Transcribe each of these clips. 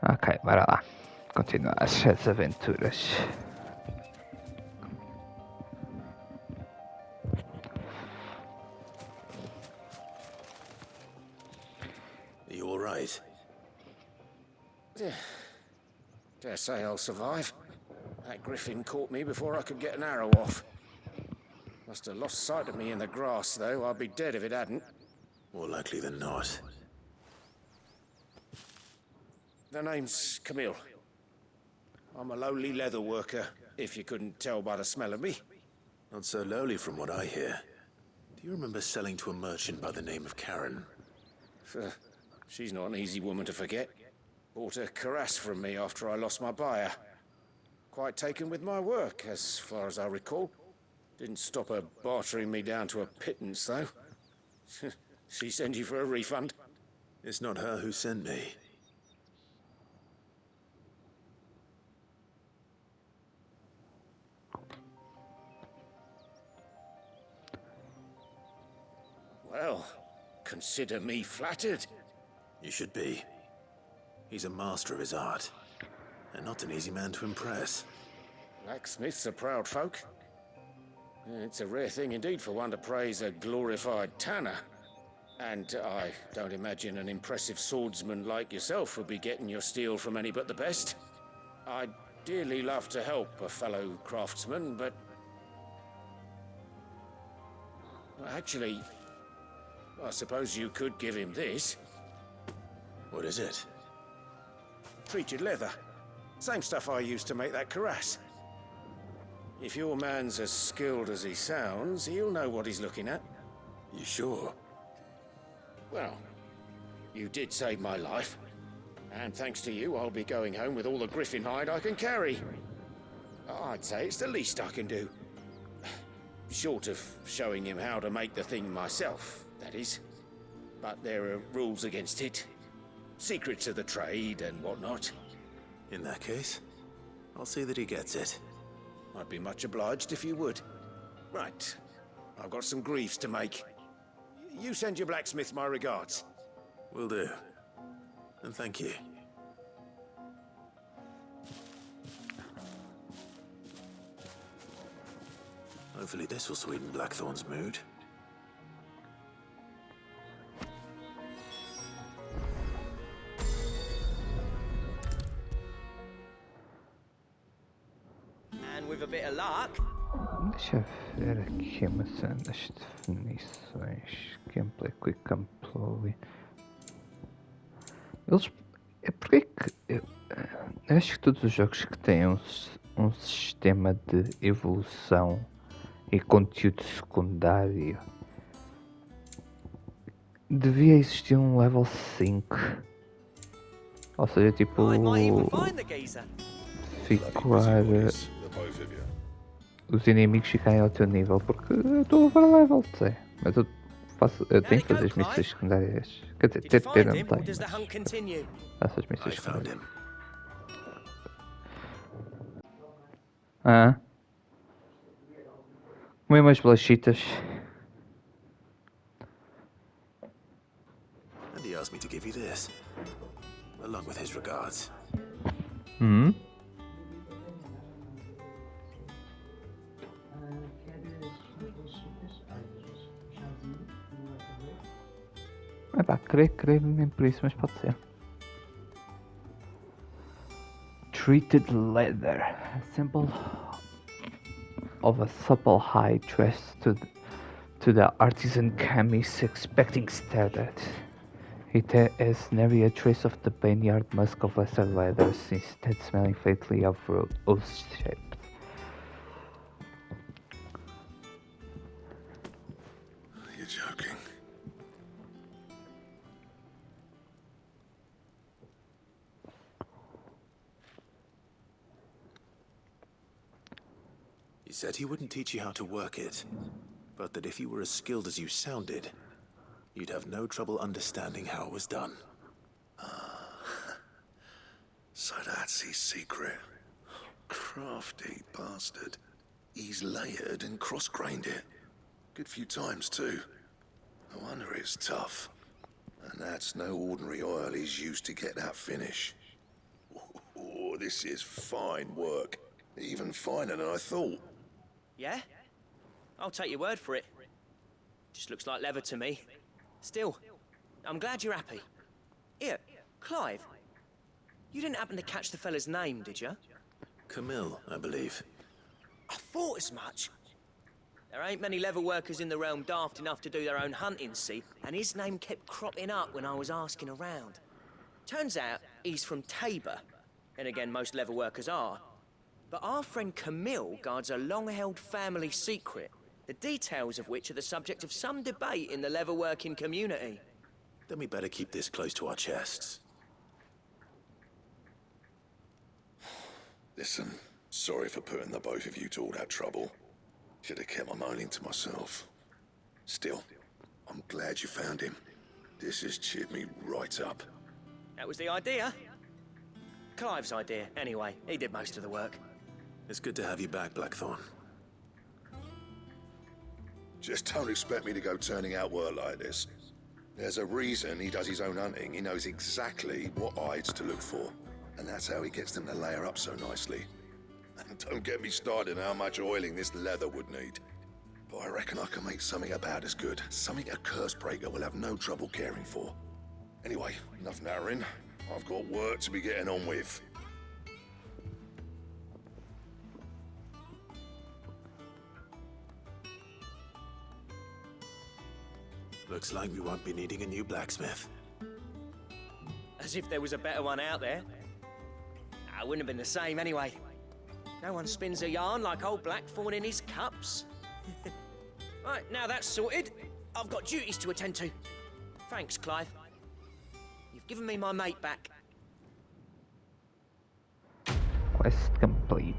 Ok, bora lá. Continuar as aventuras. Are you alright? Dare say I'll survive. That griffin caught me before I could get an arrow off. Must have lost sight of me in the grass, though. I'd be dead if it hadn't. More likely than not. The name's Camille. I'm a lowly leather worker, if you couldn't tell by the smell of me. Not so lowly from what I hear. Do you remember selling to a merchant by the name of Karen? She's not an easy woman to forget. Bought a cuirass from me after I lost my buyer. Quite taken with my work, as far as I recall. Didn't stop her bartering me down to a pittance, though. She sent you for a refund? It's not her who sent me. Well, consider me flattered. You should be. He's a master of his art, and not an easy man to impress. Blacksmiths are proud folk. It's a rare thing indeed for one to praise a glorified tanner. And I don't imagine an impressive swordsman like yourself would be getting your steel from any but the best. I'd dearly love to help a fellow craftsman, but... Actually, I suppose you could give him this. What is it? Treated leather. Same stuff I used to make that cuirass. If your man's as skilled as he sounds, he'll know what he's looking at. You sure? Well, you did save my life. And thanks to you, I'll be going home with all the griffin hide I can carry. I'd say it's the least I can do. Short of showing him how to make the thing myself, that is. But there are rules against it. Secrets of the trade and whatnot. In that case, I'll see that he gets it. I'd be much obliged if you would. Right. I've got some greaves to make. You send your blacksmith my regards. Will do. And thank you. Hopefully this will sweeten Blackthorn's mood. And with a bit of luck... Deixa eu ver aqui uma cena das definições. Gameplay Quick Employee. Eles. Porque é que. Eu acho que todos os jogos que têm um sistema de evolução e conteúdo secundário devia existir um level 5. Ou seja, tipo. I might even find the geezer. Ficar. Os inimigos ficarem ao teu nível, porque eu estou overlevel, sei. Mas eu tenho que fazer as missões secundárias. Quer dizer, Did you ter find não him, or tenho, does the mas hunt continue? faço as I missões found secundárias. him. Ah? Comi umas bolachitas. And he asked me to give you this, along with his regards. Epá, creio nem por isso, mas pode ser. Treated leather, a symbol of a supple hide dressed to the artisan chemist expecting standard. It has nary a trace of the barnyard musk of lesser leathers, instead smelling faintly of oath shape. You're joking. He said he wouldn't teach you how to work it, but that if you were as skilled as you sounded, you'd have no trouble understanding how it was done. So that's his secret. Crafty bastard. He's layered and cross-grained it. Good few times, too. No wonder it's tough. And that's no ordinary oil he's used to get that finish. Oh, this is fine work. Even finer than I thought. Yeah? I'll take your word for it. Just looks like leather to me. Still, I'm glad you're happy. Here, Clive. You didn't happen to catch the fella's name, did you? Camille, I believe. I thought as much. There ain't many leather workers in the realm daft enough to do their own hunting, see? And his name kept cropping up when I was asking around. Turns out he's from Tabor. And again, most leather workers are. But our friend Camille guards a long-held family secret, the details of which are the subject of some debate in the leather-working community. Then we better keep this close to our chests. Listen, sorry for putting the both of you to all that trouble. Should have kept my moaning to myself. Still, I'm glad you found him. This has cheered me right up. That was the idea. Clive's idea, anyway. He did most of the work. It's good to have you back, Blackthorn. Just don't expect me to go turning out work like this. There's a reason he does his own hunting. He knows exactly what hides to look for. And that's how he gets them to layer up so nicely. And don't get me started on how much oiling this leather would need. But I reckon I can make something about as good. Something a curse breaker will have no trouble caring for. Anyway, enough narrowing. I've got work to be getting on with. Looks like we won't be needing a new blacksmith. As if there was a better one out there. I wouldn't have been the same anyway. No one spins a yarn like old Blackthorn in his cups. Right, now that's sorted, I've got duties to attend to. Thanks, Clive. You've given me my mate back. Quest complete.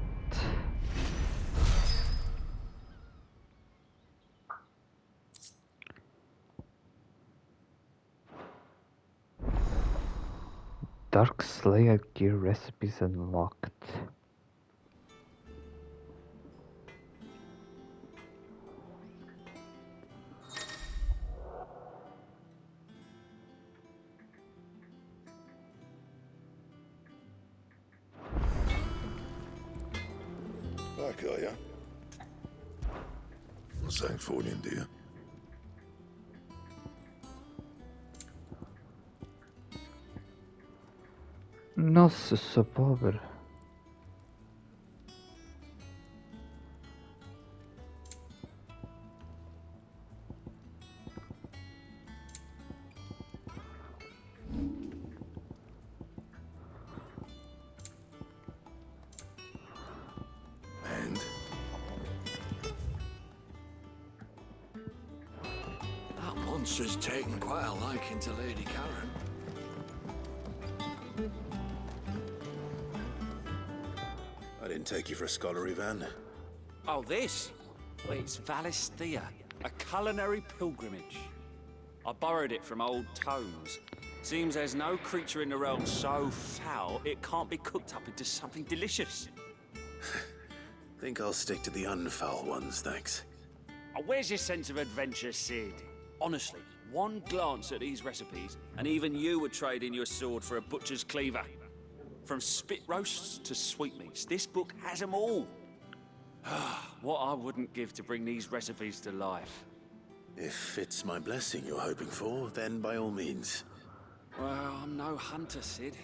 Dark Slayer gear recipes unlocked. Back, are ya? What's that for you, dear? Nossa, sou pobre. And? That monster's taken quite a liking to Lady Karen. I didn't take you for a scholar, Ivan. Oh, this? Well, it's Valisthea, a culinary pilgrimage. I borrowed it from old tomes. Seems there's no creature in the realm so foul it can't be cooked up into something delicious. Think I'll stick to the unfoul ones, thanks. Oh, where's your sense of adventure, Sid? Honestly, one glance at these recipes, and even you would trade in your sword for a butcher's cleaver. From spit roasts to sweetmeats, this book has them all. What I wouldn't give to bring these recipes to life. If it's my blessing you're hoping for, then by all means. Well, I'm no hunter, Sid.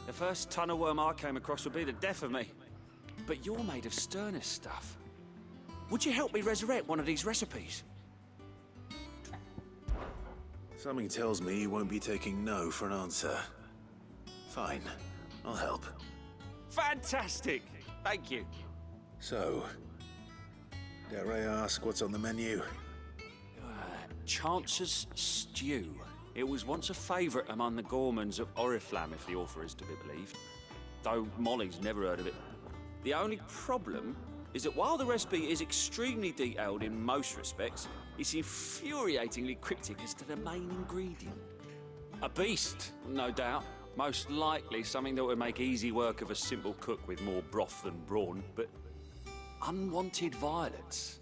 The first tunnel worm I came across would be the death of me. But you're made of sterner stuff. Would you help me resurrect one of these recipes? Something tells me you won't be taking no for an answer. Fine, I'll help. Fantastic! Thank you. So, dare I ask what's on the menu? Chance's Stew. It was once a favourite among the gourmands of Oriflamme, if the author is to be believed. Though Molly's never heard of it. The only problem is that while the recipe is extremely detailed in most respects, it's infuriatingly cryptic as to the main ingredient. A beast, no doubt. Most likely something that would make easy work of a simple cook with more broth than brawn, but unwanted violets.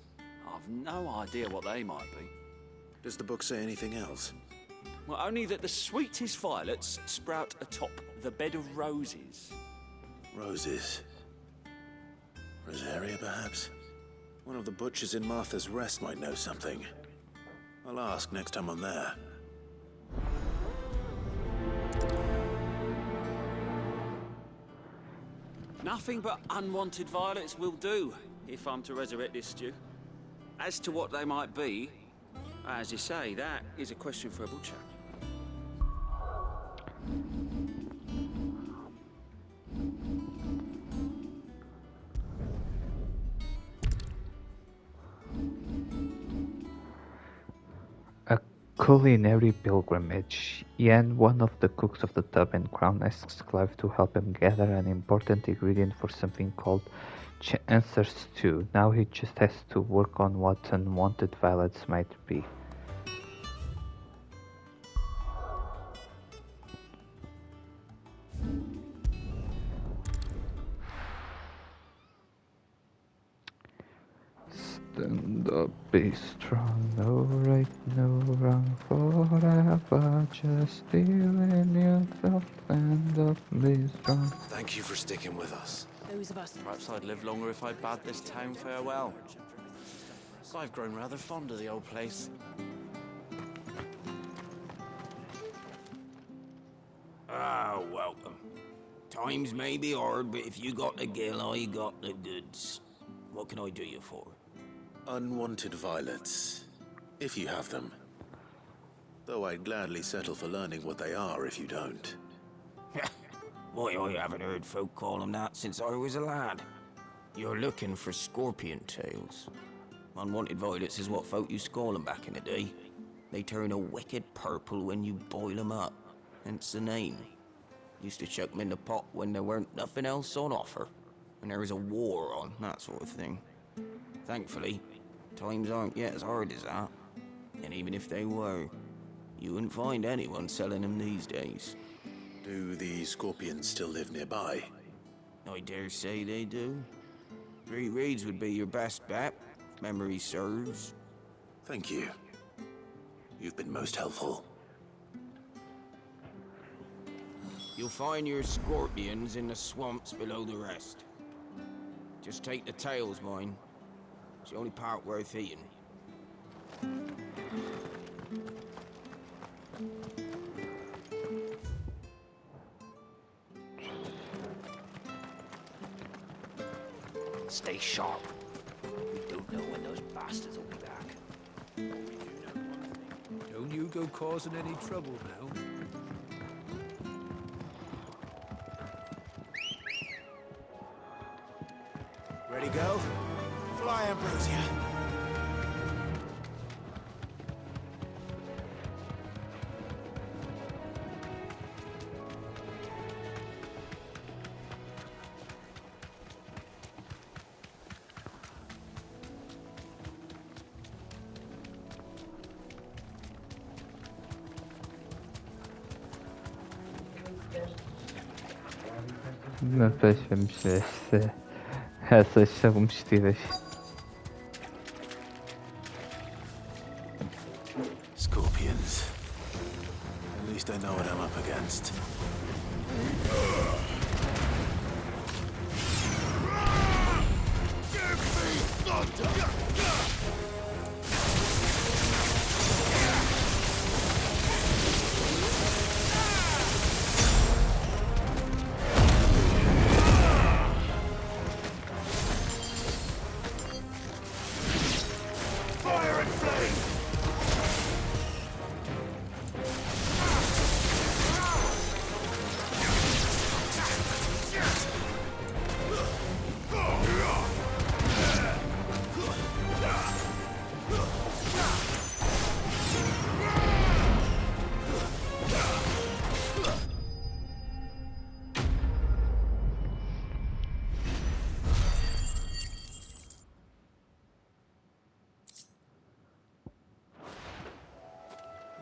I've no idea what they might be. Does the book say anything else? Well, only that the sweetest violets sprout atop the bed of roses. Roses. Rosaria, perhaps? One of the butchers in Martha's Rest might know something. I'll ask next time I'm there. Nothing but unwanted violets will do, if I'm to resurrect this stew. As to what they might be, as you say, that is a question for a butcher. A culinary pilgrimage. Ian, one of the cooks of the Tavern Crown, asks Clive to help him gather an important ingredient for something called Chancer Stew. Now he just has to work on what unwanted violets might be. Stand up, be strong, no right, no wrong, forever. Just still in yourself, stand up, be strong. Thank you for sticking with us. Those of us. Perhaps I'd live longer if I bade this town farewell. I've grown rather fond of the old place. Ah, welcome. Times may be hard, but if you got the gill, I got the goods. What can I do you for? Unwanted violets, if you have them. Though I'd gladly settle for learning what they are if you don't. Why, I haven't heard folk call them that since I was a lad. You're looking for scorpion tails. Unwanted violets is what folk used to call them back in the day. They turn a wicked purple when you boil them up, hence the name. Used to chuck them in the pot when there weren't nothing else on offer, when there was a war on, that sort of thing. Thankfully, times aren't yet as hard as that. And even if they were, you wouldn't find anyone selling them these days. Do the scorpions still live nearby? I dare say they do. 3 Reeds would be your best bet, if memory serves. Thank you. You've been most helpful. You'll find your scorpions in the swamps below the rest. Just take the tails, mind. It's the only part worth eating. Stay sharp. We don't know when those bastards will be back. Don't you go causing any trouble now. Ready, go? Fly, Ambrosia. Não fazemos essas são vestidas. Scorpions. At least I know what I'm up against.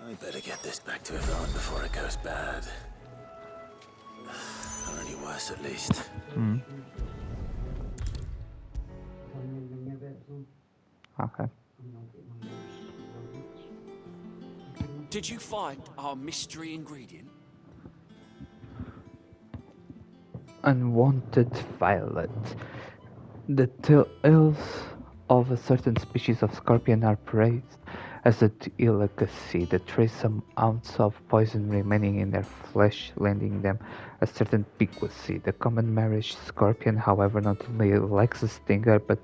I better get this back to Yvonne before it goes bad. Or any worse, at least. Okay. Did you find our mystery ingredient? unwanted violet. The tails of a certain species of scorpion are praised as a delicacy. The trace some ounce of poison remaining in their flesh, lending them a certain piquancy. The common marriage scorpion, however, not only lacks a stinger but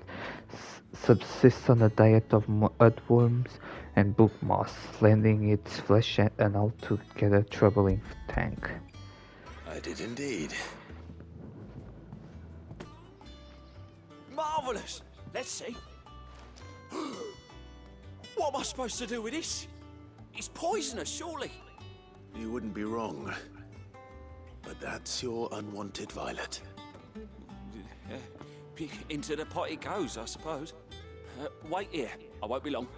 subsists on a diet of earthworms and book moss, lending its flesh an altogether troubling tang. I did indeed. Marvellous! Let's see. What am I supposed to do with this? It's poisonous, surely. You wouldn't be wrong. But that's your unwanted violet. Into the pot it goes, I suppose. Wait here. I won't be long.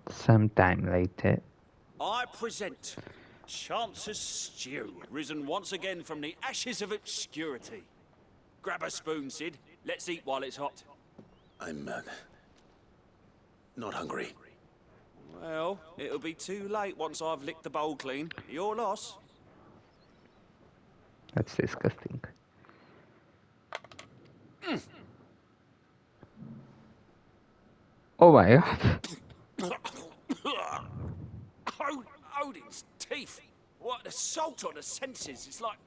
Sometime later. I present Chance's Stew, risen once again from the ashes of obscurity. Grab a spoon, Sid. Let's eat while it's hot. I'm not hungry. Well, it'll be too late once I've licked the bowl clean. Your loss. That's disgusting. Oh my god. Odin's teeth. What the salt on the senses. It's like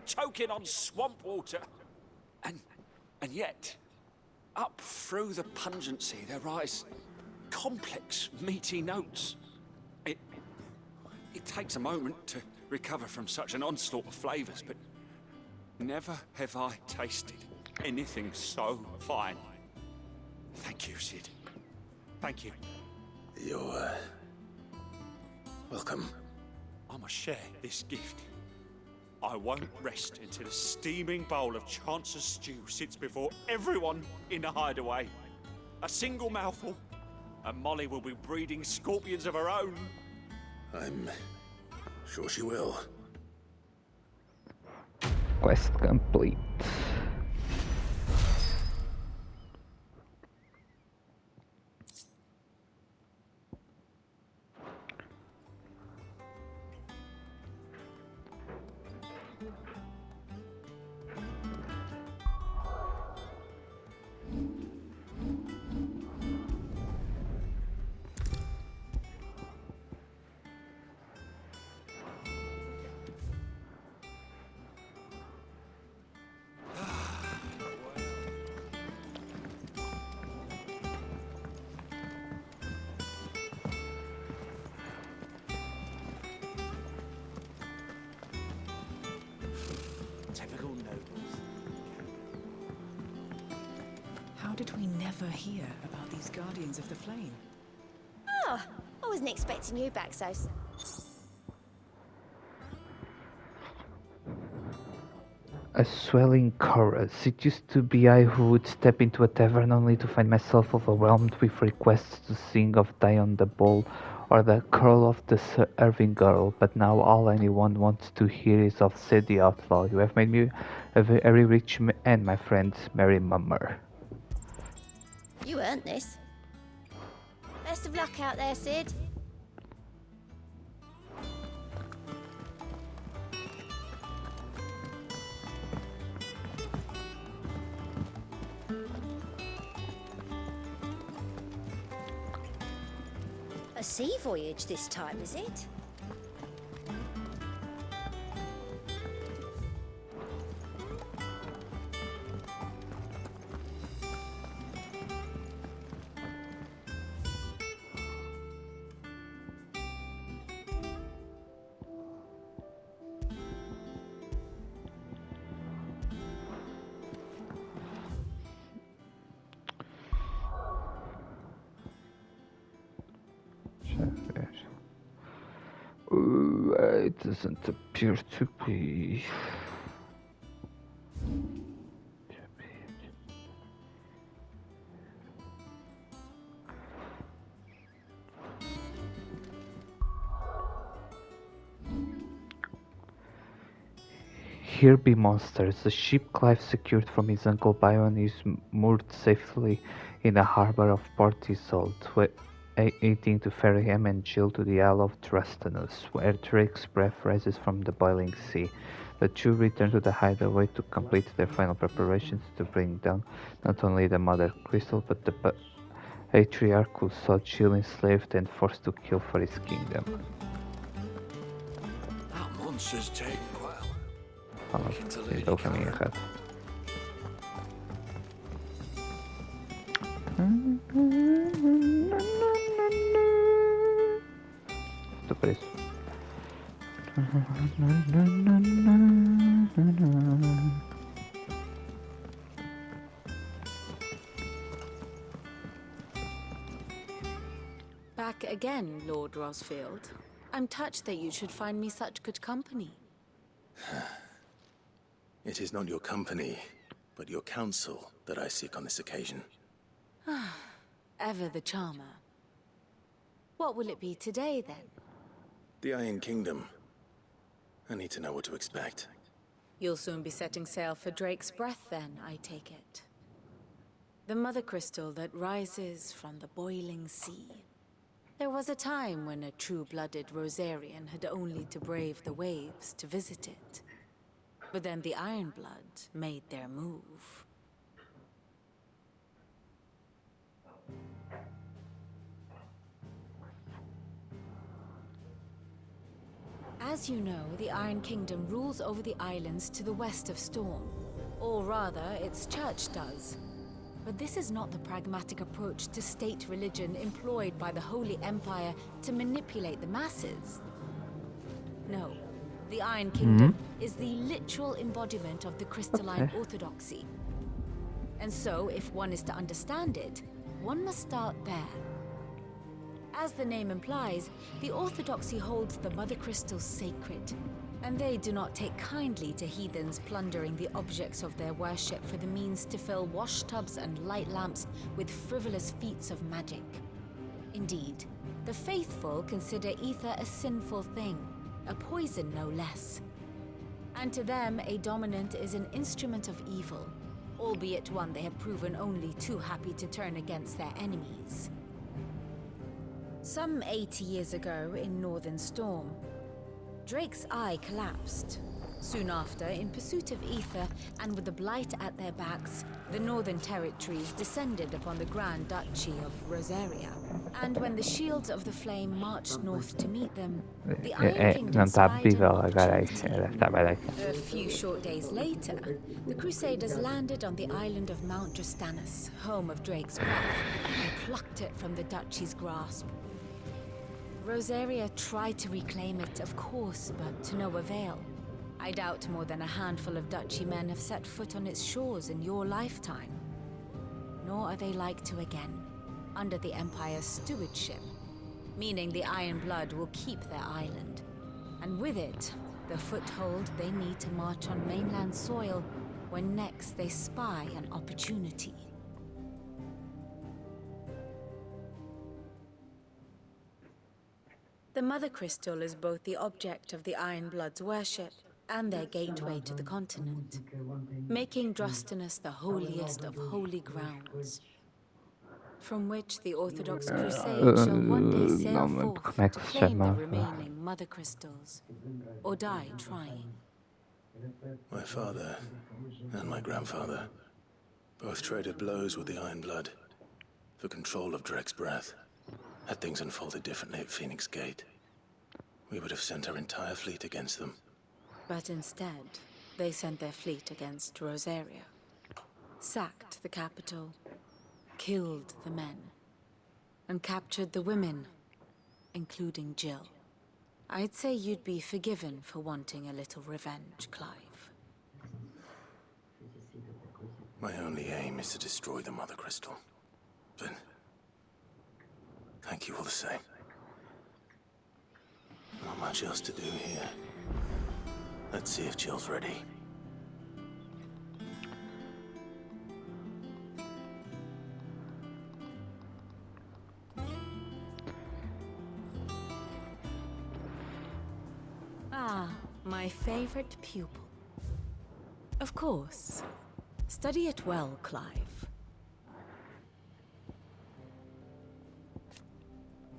choking on swamp water. And yet, up through the pungency, there rise complex, meaty notes. It takes a moment to recover from such an onslaught of flavors, but never have I tasted anything so fine. Thank you, Sid. Thank you. You're welcome. I must share this gift. I won't rest until a steaming bowl of Chance's stew sits before everyone in the hideaway. A single mouthful, and Molly will be breeding scorpions of her own. I'm sure she will. Quest complete. Typical nobles. How did we never hear about these Guardians of the Flame? Oh, I wasn't expecting you back so. A swelling chorus. It used to be I who would step into a tavern only to find myself overwhelmed with requests to sing of Die on the Bowl or the curl of the serving girl, but now all anyone wants to hear is of Sid the Outlaw. You have made me a very rich man, my friend, Merry Mummer. You earned this. Best of luck out there, Sid. A sea voyage this time, is it? It doesn't appear to be. Here be monsters. The ship Clive secured from his uncle Byron is moored safely in the harbour of Port Isolde, waiting to ferry him and Jill to the Isle of Drastanus, where Drake's breath rises from the boiling sea. The two return to the hideaway to complete their final preparations to bring down not only the Mother Crystal, but the patriarch who saw Jill enslaved and forced to kill for his kingdom. That monster's taken well. Fala, estou o caminho errado. Estou preso. Back again, Lord Rosfield. I'm touched that you should find me such good company. It is not your company, but your counsel that I seek on this occasion. Ever the charmer. What will it be today, then? The Iron Kingdom. I need to know what to expect. You'll soon be setting sail for Drake's Breath, then, I take it. The mother crystal that rises from the boiling sea. There was a time when a true-blooded Rosarian had only to brave the waves to visit it. But then the Ironblood made their move. As you know, the Iron Kingdom rules over the islands to the west of Storm. Or rather, its church does. But this is not the pragmatic approach to state religion employed by the Holy Empire to manipulate the masses. No, the Iron Kingdom is the literal embodiment of the crystalline orthodoxy. And so, if one is to understand it, one must start there. As the name implies, the orthodoxy holds the Mother Crystals sacred, and they do not take kindly to heathens plundering the objects of their worship for the means to fill washtubs and light lamps with frivolous feats of magic. Indeed, the faithful consider ether a sinful thing, a poison no less. And to them, a dominant is an instrument of evil, albeit one they have proven only too happy to turn against their enemies. Some 80 years ago in Northern Storm, Drake's eye collapsed. Soon after, in pursuit of ether and with the blight at their backs, the Northern Territories descended upon the Grand Duchy of Rosaria. And when the Shields of the Flame marched north to meet them, the Iron Kingdom spied an opportunity. A few short days later, the Crusaders landed on the island of Mount Drastanus, home of Drake's Breath, and plucked it from the Duchy's grasp. Rosaria tried to reclaim it, of course, but to no avail. I doubt more than a handful of Duchy men have set foot on its shores in your lifetime. Nor are they like to again, under the Empire's stewardship, meaning the Iron Blood will keep their island, and with it, the foothold they need to march on mainland soil when next they spy an opportunity. The Mother Crystal is both the object of the Iron Blood's worship and their gateway to the continent, making Drastanus the holiest of holy grounds, from which the Orthodox Crusade shall one day sail forth to claim the remaining Mother Crystals, or die trying. My father and my grandfather both traded blows with the Iron Blood for control of Drake's Breath. Had things unfolded differently at Phoenix Gate, we would have sent our entire fleet against them. But instead, they sent their fleet against Rosaria, sacked the capital, killed the men, and captured the women, including Jill. I'd say you'd be forgiven for wanting a little revenge, Clive. My only aim is to destroy the Mother Crystal. But thank you all the same. Not much else to do here. Let's see if Jill's ready. Ah, my favorite pupil. Of course. Study it well, Clive.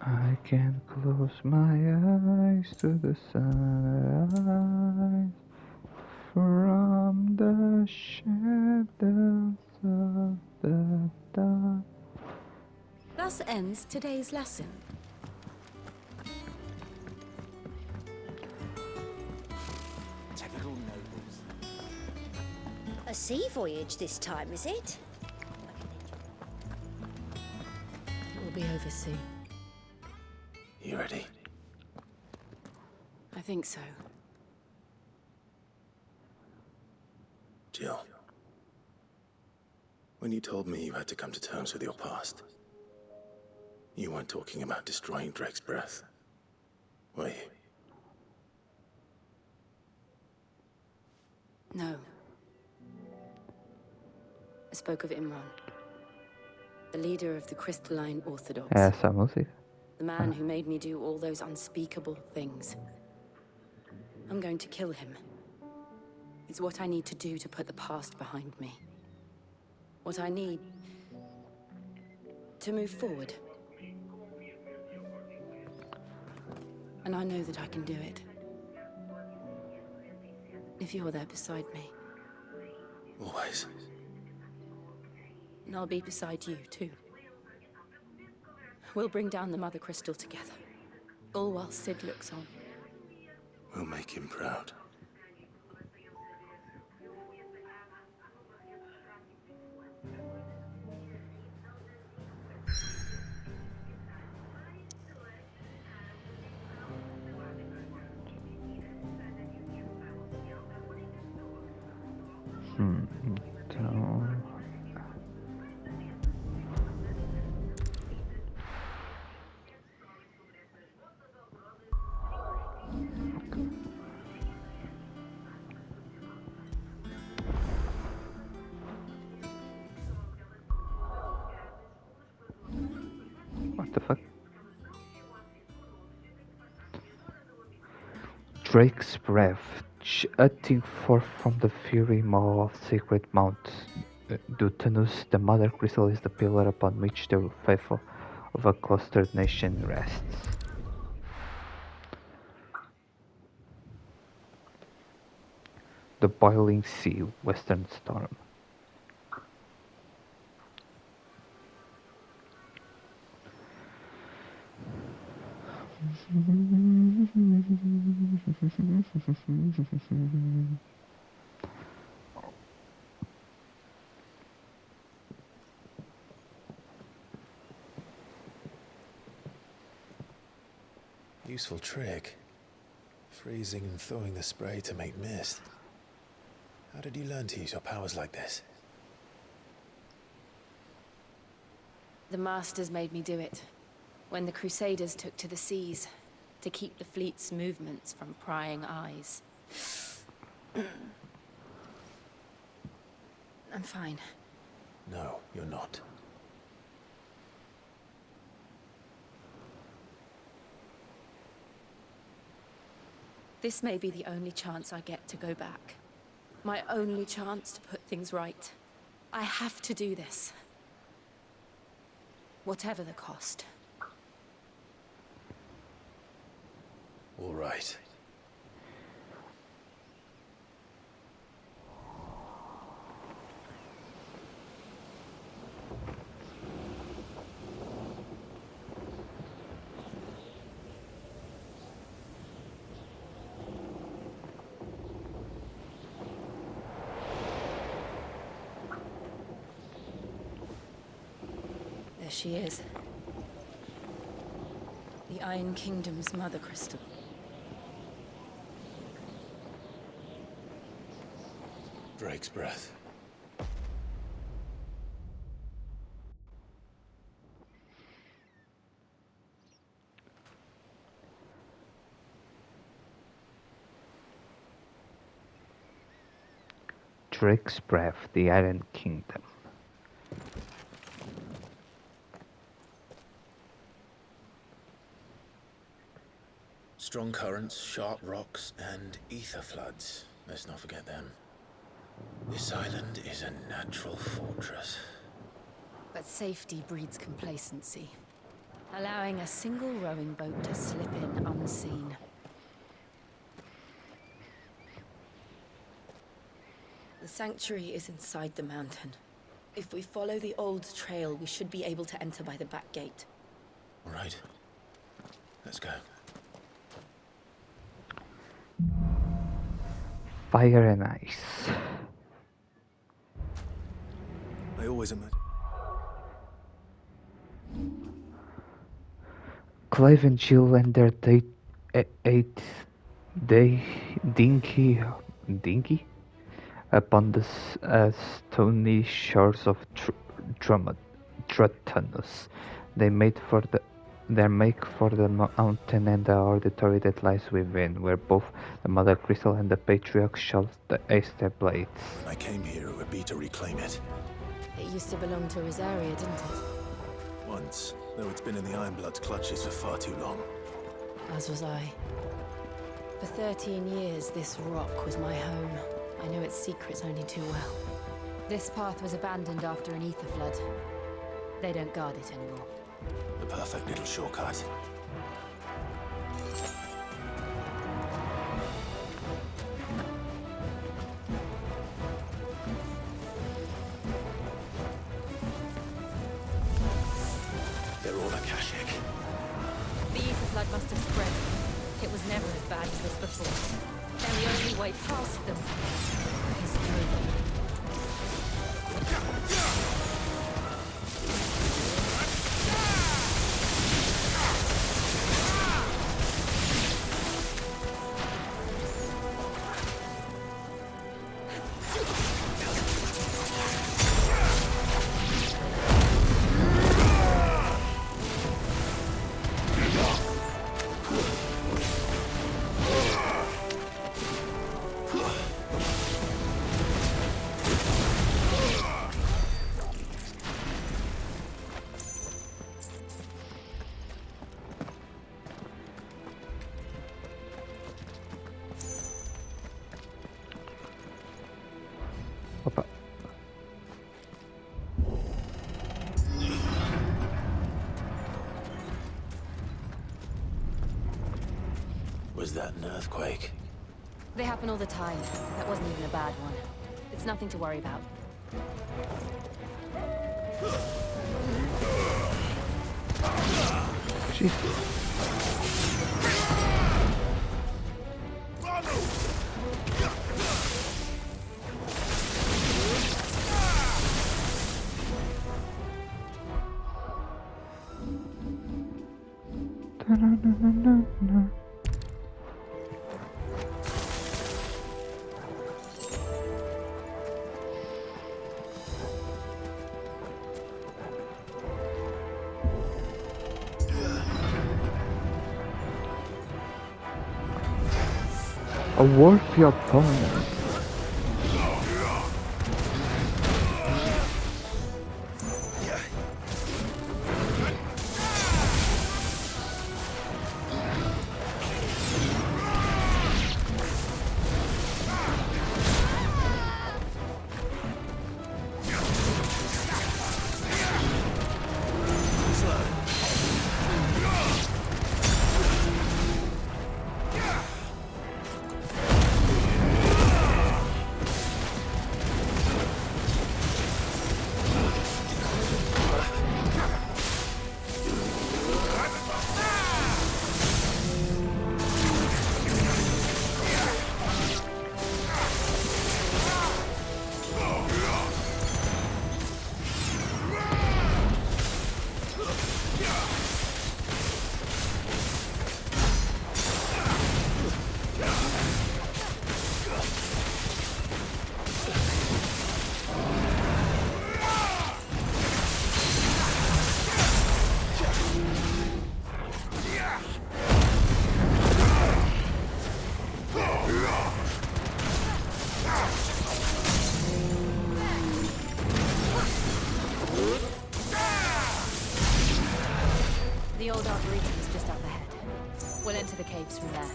I can close my eyes to the sunrise from the shadows of the dark. Thus ends today's lesson. Typical nobles. A sea voyage this time, is it? It will be over soon. You ready? I think so. Jill. When you told me you had to come to terms with your past, you weren't talking about destroying Drake's breath, were you? No. I spoke of Imran, the leader of the Crystalline Orthodox. Essa música. The man who made me do all those unspeakable things. I'm going to kill him. It's what I need to do to put the past behind me. What I need to move forward. And I know that I can do it. If you're there beside me. Always. And I'll be beside you, too. We'll bring down the Mother Crystal together. All while Sid looks on. We'll make him proud. Então... What the fuck? Drake's breath, jutting forth from the fiery maw of sacred Mount Dutanus, the Mother Crystal is the pillar upon which the faithful of a clustered nation rests. The boiling sea, western storm. Useful trick. Freezing and thawing the spray to make mist. How did you learn to use your powers like this? The Masters made me do it. When the Crusaders took to the seas, to keep the fleet's movements from prying eyes. I'm fine. No, you're not. This may be the only chance I get to go back. My only chance to put things right. I have to do this. Whatever the cost. All right. There she is. The Iron Kingdom's Mother Crystal. Drake's breath. Drake's breath, the Iron Kingdom. Strong currents, sharp rocks, and ether floods. Let's not forget them. This island is a natural fortress. But safety breeds complacency, allowing a single rowing boat to slip in unseen. The sanctuary is inside the mountain. If we follow the old trail, we should be able to enter by the back gate. All right. Let's go. Fire and ice. I always imagine. Clive and Jill and their day dinky upon the stony shores of Tratanus. They make for the mountain and the auditory that lies within, where both the Mother Crystal and the Patriarch shall ace their blades. When I came here, it would be to reclaim it. It used to belong to Rosaria, didn't it? Once, though it's been in the Ironblood's clutches for far too long. As was I. For 13 years, this rock was my home. I know its secrets only too well. This path was abandoned after an ether flood. They don't guard it anymore. The perfect little shortcut. They're all Akashic. The ether flood must have spread. It was never as bad as this before. And the only way past them is through them. Opa. Was that an earthquake? They happen all the time. That wasn't even a bad one. It's nothing to worry about. Jesus. A worthy opponent. The old arboretum is just up ahead. We'll enter the caves from there.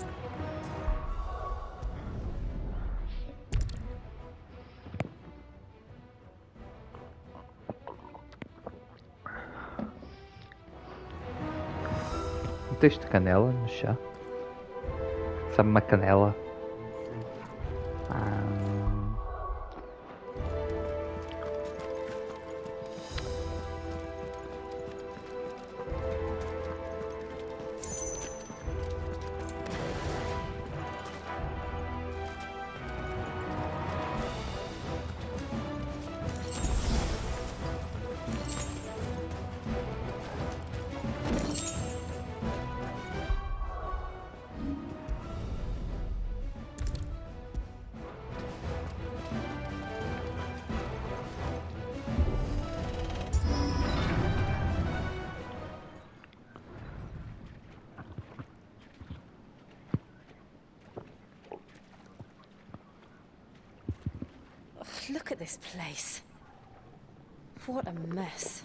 Teste canela no chá. Sabe uma canela? Ugh, look at this place. What a mess.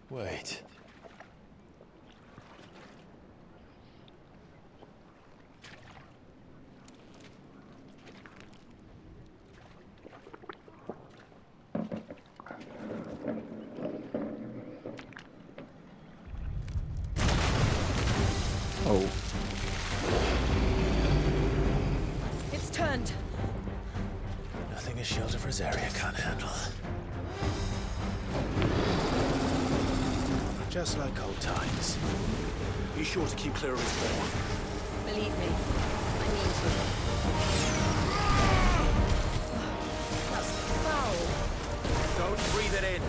Wait. Oh. It's turned. Nothing a shelter for his area can't handle. Just like old times. Be sure to keep clear of his wall. Believe me, I mean to. That's foul. Don't breathe it in.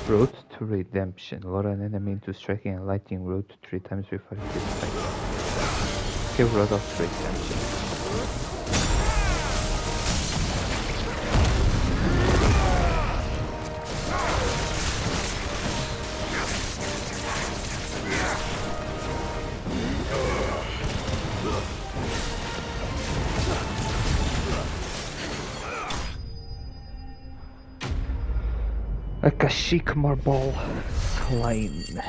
Road to Redemption. Lure an enemy into striking a lightning road 3 times before it gets strike. Okay, Road of Redemption. A Kashyyyk marble slain.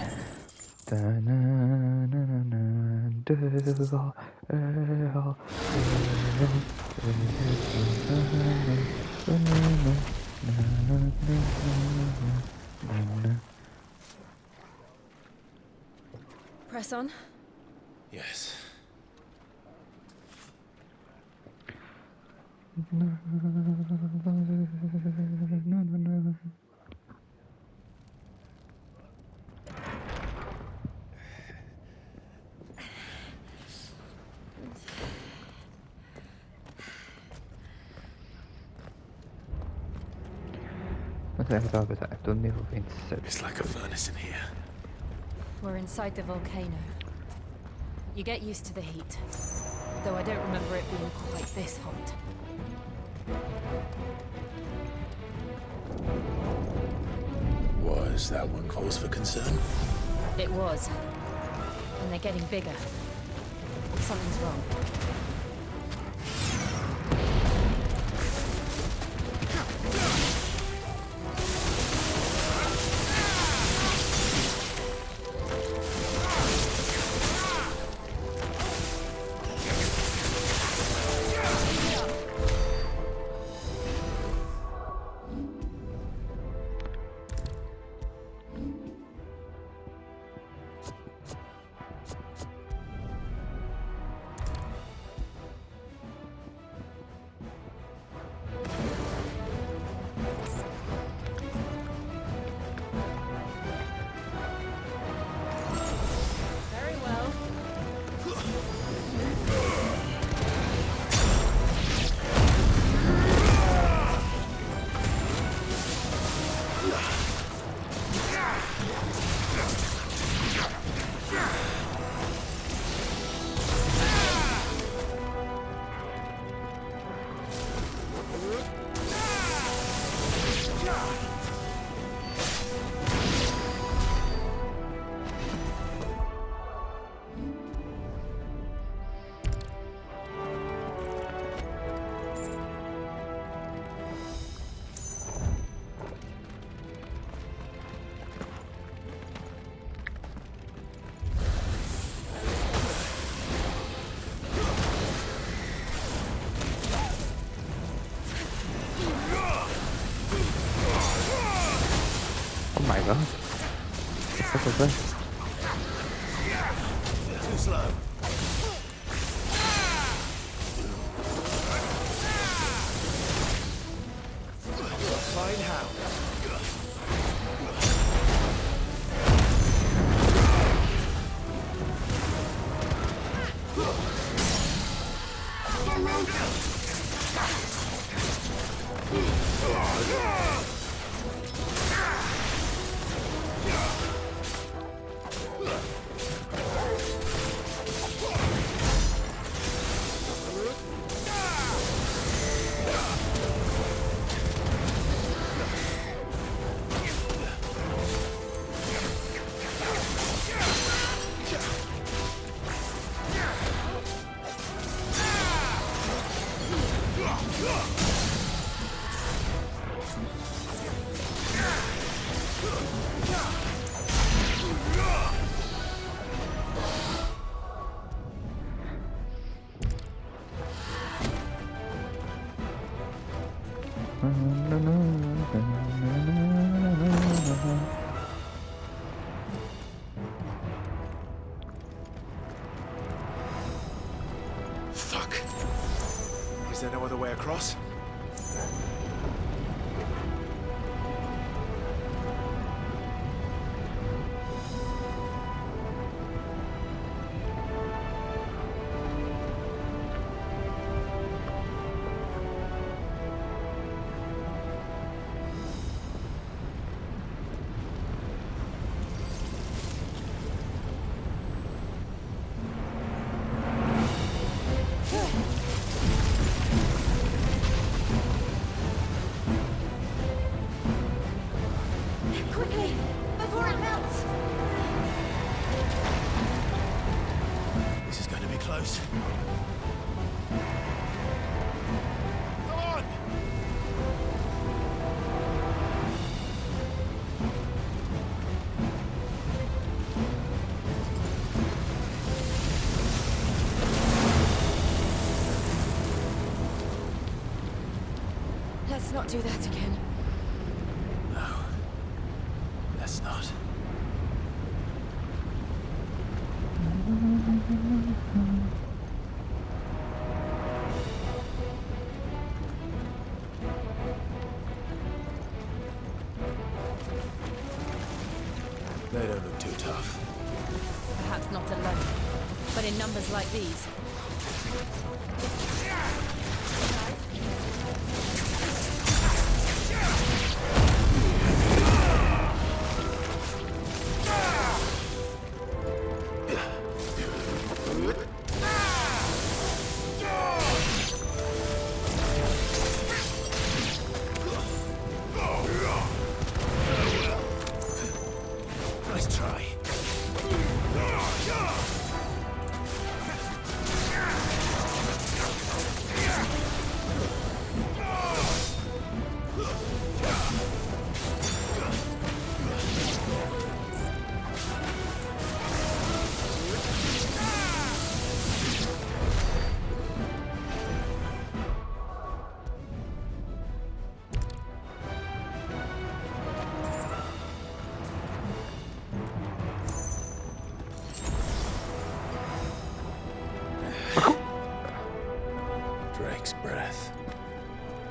Press on. Yes. It's like a furnace in here. We're inside the volcano. You get used to the heat, though I don't remember it being quite this hot. Was that one cause for concern? It was. And they're getting bigger. Something's wrong. Too slow. Fine how. Fuck. Is there no other way across? Quickly, before it melts! This is going to be close. Come on! Let's not do that again. No. Let's not. They don't look too tough. Perhaps not alone, but in numbers like these.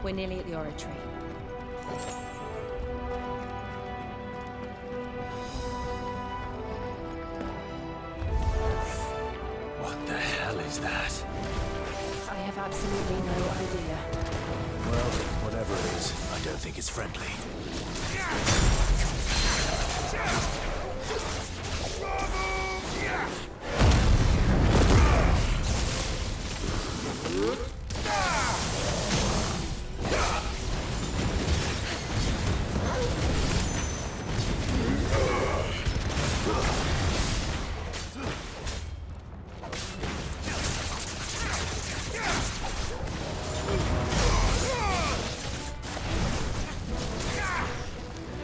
We're nearly at the oratory. What the hell is that? I have absolutely no idea. Well, whatever it is, I don't think it's friendly.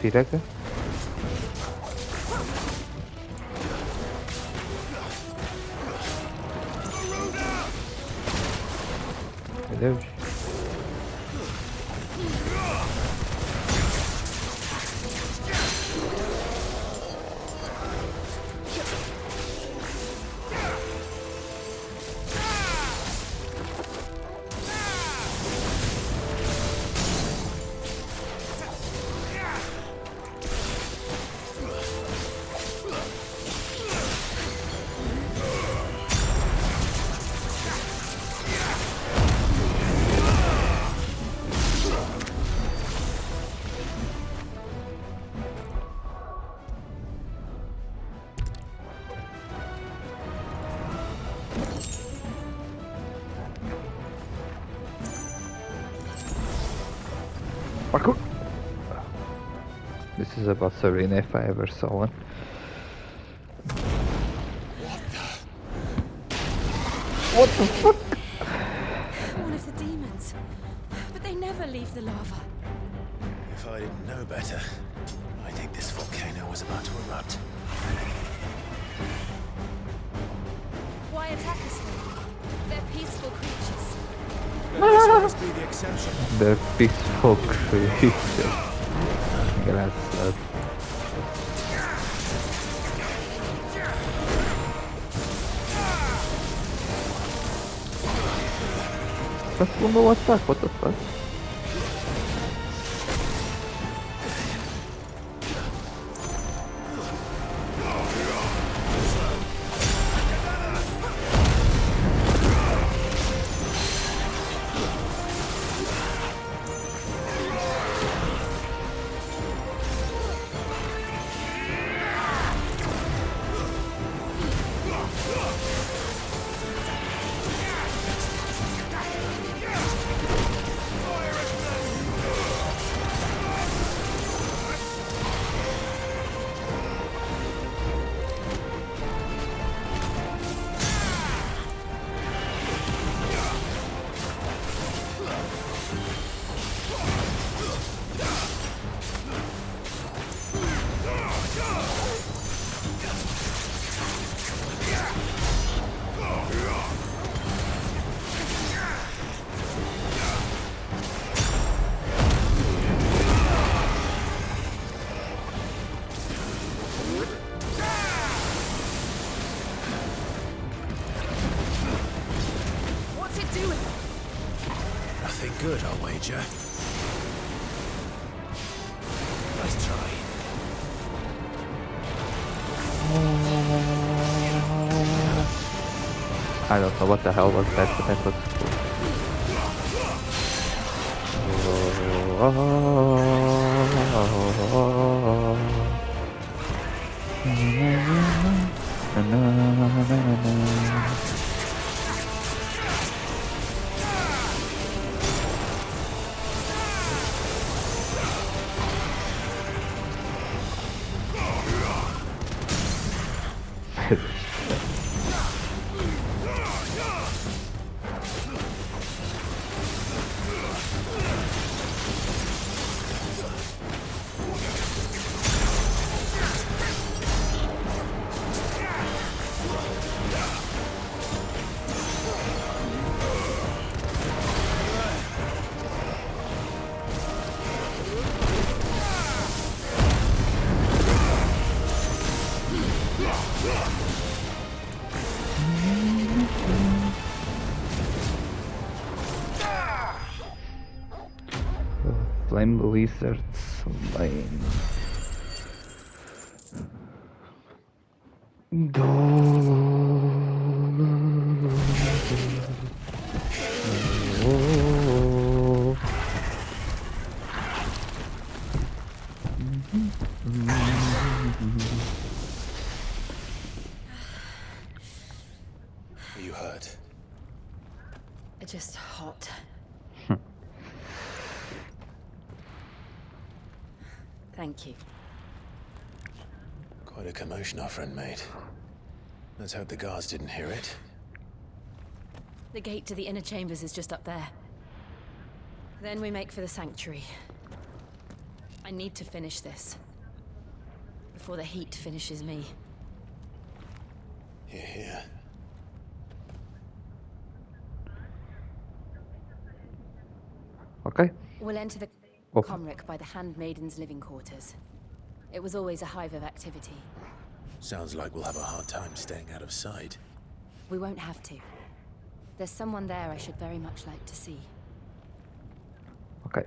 Bir dakika. Öyle bir şey. Parkour. This is about Serena if I ever saw one. What the fuck? One of the demons. But they never leave the lava. If I didn't know better, I think this volcano was about to erupt. Why attack us then? They're peaceful creatures. This must be the exception. The peaceful creature. Graças. That's one more attack, what the fuck? Nothing good, I'll wager. Nice try. I don't know what the hell was that, but that was cool. Flame lizards lane. Are you hurt? Just hot. Thank you. Quite a commotion our friend made. Let's hope the guards didn't hear it. The gate to the inner chambers is just up there. Then we make for the sanctuary. I need to finish this. Before the heat finishes me. Hear, hear. Okay. We'll enter the Oh. Comric by the Handmaiden's living quarters. It was always a hive of activity. Sounds like we'll have a hard time staying out of sight. We won't have to. There's someone there I should very much like to see. Okay.